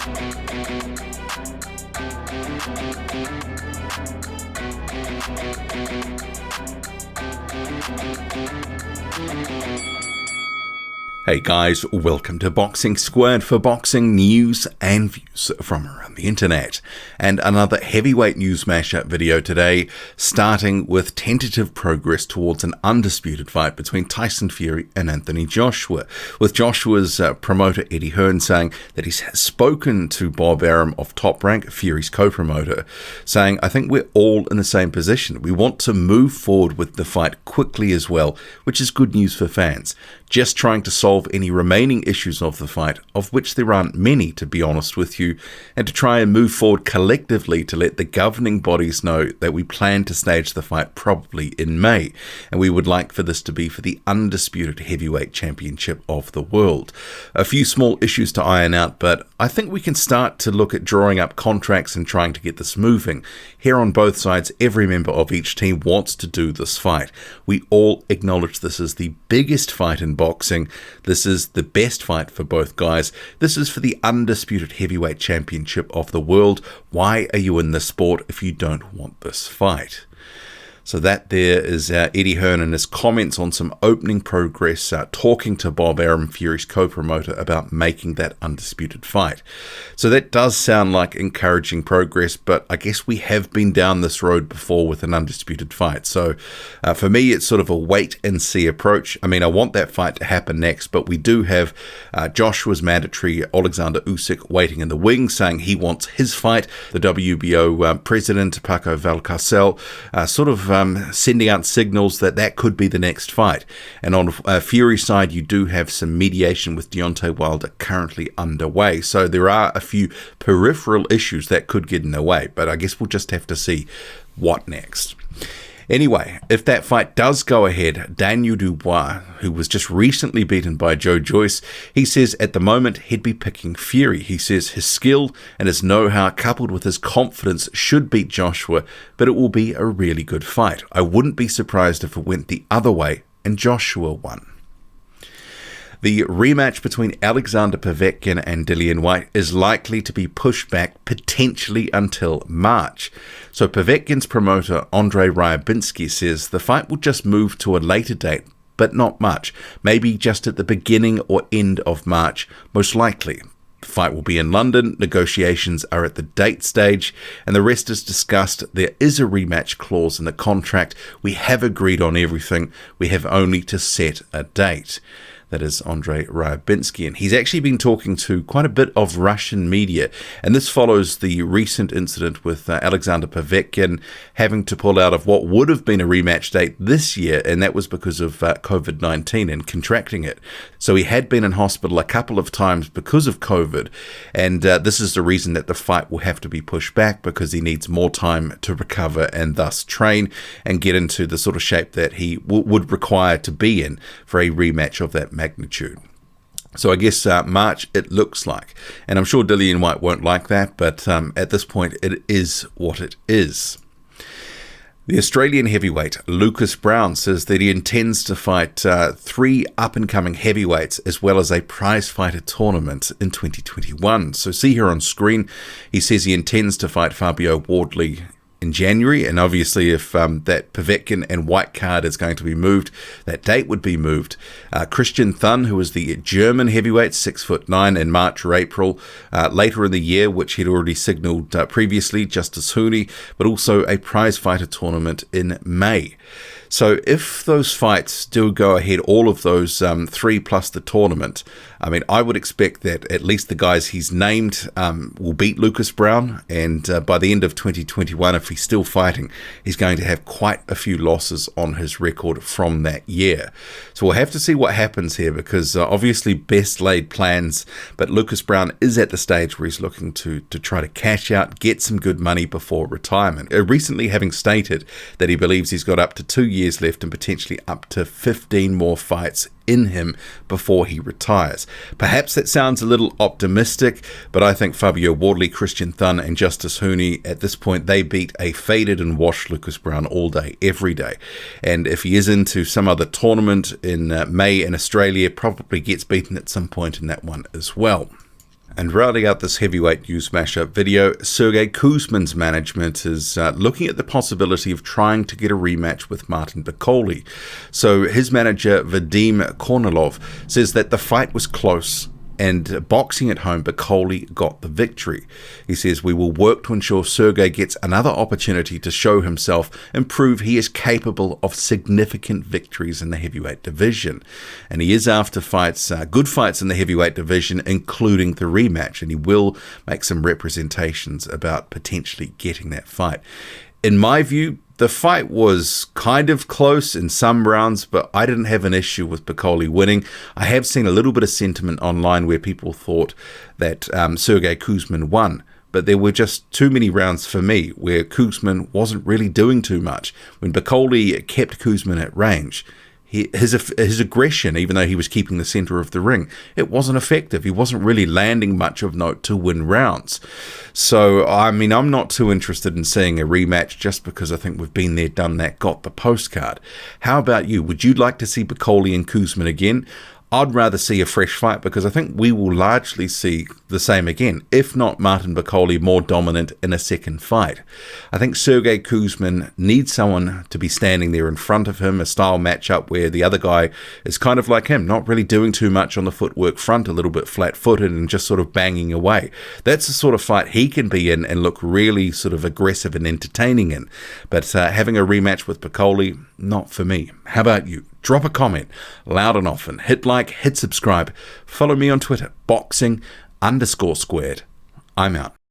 Hey guys, welcome to Boxing Squared for boxing news and views from around the internet. And another heavyweight news mashup video today, starting with tentative progress towards an undisputed fight between Tyson Fury and Anthony Joshua, with Joshua's promoter Eddie Hearn saying that he's spoken to Bob Arum of Top Rank, Fury's co-promoter, saying, "I think we're all in the same position. We want to move forward with the fight quickly as well, which is good news for fans. Just trying to solve any remaining issues of the fight, of which there aren't many, to be honest with you, and to try and move forward collectively to let the governing bodies know that we plan to stage the fight probably in May, and we would like for this to be for the undisputed heavyweight championship of the world. A few small issues to iron out, but I think we can start to look at drawing up contracts and trying to get this moving. Here on both sides, every member of each team wants to do this fight. We all acknowledge this is the biggest fight in boxing. This is the best fight for both guys. This is for the undisputed heavyweight championship of the world. Why are you in this sport if you don't want this fight?" So that there is Eddie Hearn and his comments on some opening progress, talking to Bob Arum, Fury's co-promoter, about making that undisputed fight. So that does sound like encouraging progress, but I guess we have been down this road before with an undisputed fight. So for me, it's sort of a wait-and-see approach. I mean, I want that fight to happen next, but we do have Joshua's mandatory Alexander Usyk waiting in the wings, saying he wants his fight. The WBO president, Paco Valcarcel, sort of sending out signals that that could be the next fight. And on Fury's side, you do have some mediation with Deontay Wilder currently underway. So there are a few peripheral issues that could get in the way, but I guess we'll just have to see what next. Anyway, if that fight does go ahead, Daniel Dubois, who was just recently beaten by Joe Joyce, he says at the moment he'd be picking Fury. He says his skill and his know-how coupled with his confidence should beat Joshua, but it will be a really good fight. I wouldn't be surprised if it went the other way and Joshua won. The rematch between Alexander Povetkin and Dillian Whyte is likely to be pushed back potentially until March. So Povetkin's promoter Andrei Ryabinski says the fight will just move to a later date, but not much. Maybe just at the beginning or end of March, most likely. The fight will be in London, negotiations are at the date stage, and the rest is discussed. There is a rematch clause in the contract. We have agreed on everything. We have only to set a date. That is Andrei Ryabinski, and he's actually been talking to quite a bit of Russian media, and this follows the recent incident with Alexander Povetkin having to pull out of what would have been a rematch date this year, and that was because of COVID-19 and contracting it. So he had been in hospital a couple of times because of COVID, and this is the reason that the fight will have to be pushed back, because he needs more time to recover and thus train and get into the sort of shape that he would require to be in for a rematch of that magnitude. So I guess March it looks like, and I'm sure Dillian Whyte won't like that, but at this point it is what it is. The Australian heavyweight Lucas Browne says that he intends to fight 3 up-and-coming heavyweights as well as a prize fighter tournament in 2021. So see here on screen, he says he intends to fight Fabio Wardley in January, and obviously if that Povetkin and Whyte card is going to be moved, that date would be moved. Christian Thun, who is the German heavyweight, 6'9", in March or April, later in the year, which he'd already signalled previously, Justis Huni, but also a prize fighter tournament in May. So if those fights do go ahead, all of those 3 plus the tournament, I mean, I would expect that at least the guys he's named will beat Lucas Browne, and by the end of 2021, if he's still fighting, he's going to have quite a few losses on his record from that year. So we'll have to see what happens here, because obviously best laid plans, but Lucas Browne is at the stage where he's looking to try to cash out, get some good money before retirement. Recently having stated that he believes he's got up to 2 years left and potentially up to 15 more fights in him before he retires. Perhaps that sounds a little optimistic, but I think Fabio Wardley, Christian Thun and Justis Huni, at this point, they beat a faded and washed Lucas Browne all day, every day. And if he is into some other tournament in May in Australia, probably gets beaten at some point in that one as well. And rounding out this heavyweight news mashup video, Sergey Kuzmin's management is looking at the possibility of trying to get a rematch with Martin Bakole. So his manager, Vadim Kornilov, says that the fight was close, and boxing at home, Bakole got the victory. He says, "We will work to ensure Sergey gets another opportunity to show himself and prove he is capable of significant victories in the heavyweight division." And he is after fights, good fights in the heavyweight division, including the rematch, and he will make some representations about potentially getting that fight. In my view, the fight was kind of close in some rounds, but I didn't have an issue with Bakole winning. I have seen a little bit of sentiment online where people thought that Sergey Kuzmin won, but there were just too many rounds for me where Kuzmin wasn't really doing too much. When Bakole kept Kuzmin at range, his aggression, even though he was keeping the center of the ring, it wasn't effective. He wasn't really landing much of note to win rounds. So, I mean, I'm not too interested in seeing a rematch just because I think we've been there, done that, got the postcard. How about you? Would you like to see Bakole and Kuzmin again? I'd rather see a fresh fight because I think we will largely see the same again, if not Martin Bakole more dominant in a second fight. I think Sergey Kuzmin needs someone to be standing there in front of him, a style matchup where the other guy is kind of like him, not really doing too much on the footwork front, a little bit flat-footed and just sort of banging away. That's the sort of fight he can be in and look really sort of aggressive and entertaining in. But having a rematch with Bakole, not for me. How about you? Drop a comment, loud and often. Hit like, hit subscribe. Follow me on Twitter, boxing_squared. I'm out.